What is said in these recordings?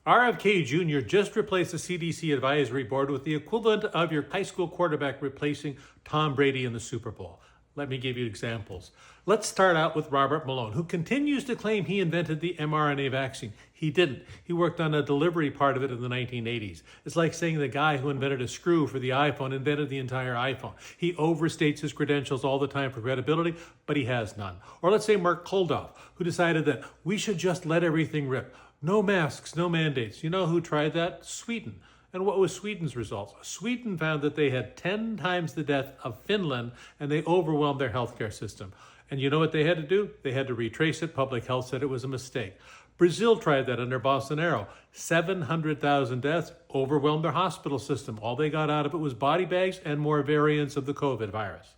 RFK Jr. just replaced the CDC advisory board with the equivalent of your high school quarterback replacing Tom Brady in the Super Bowl. Let me give you examples. Let's start out with Robert Malone, who continues to claim he invented the mRNA vaccine. He didn't. He worked on a delivery part of it in the 1980s. It's like saying the guy who invented a screw for the iPhone invented the entire iPhone. He overstates his credentials all the time for credibility, but he has none. Or let's say Mark Kuldoff, who decided that we should just let everything rip. No masks, no mandates. You know who tried that? Sweden. And what was Sweden's results? Sweden found that they had 10 times the death of Finland, and they overwhelmed their healthcare system. And you know what they had to do? They had to retrace it. Public health said it was a mistake. Brazil tried that under Bolsonaro. 700,000 deaths, overwhelmed their hospital system. All they got out of it was body bags and more variants of the COVID virus.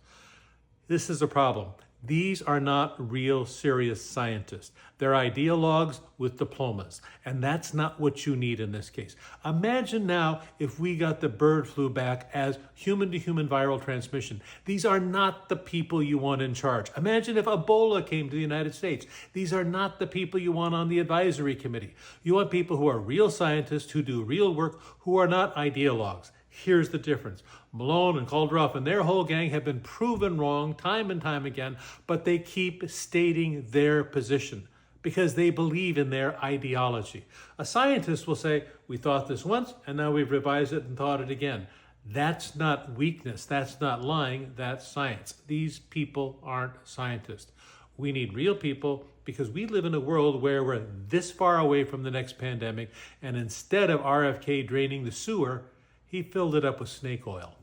This is a problem. These are not real serious scientists. They're ideologues with diplomas, and that's not what you need in this case. Imagine now if we got the bird flu back as human-to-human viral transmission. These are not the people you want in charge. Imagine if Ebola came to the United States. These are not the people you want on the advisory committee. You want people who are real scientists, who do real work, who are not ideologues. Here's the difference. Malone and Kuldoff and their whole gang have been proven wrong time and time again, but they keep stating their position because they believe in their ideology. A scientist will say, we thought this once, and now we've revised it and thought it again. That's not weakness. That's not lying. That's science. These people aren't scientists. We need real people because we live in a world where we're this far away from the next pandemic, and instead of RFK draining the sewer, he filled it up with snake oil.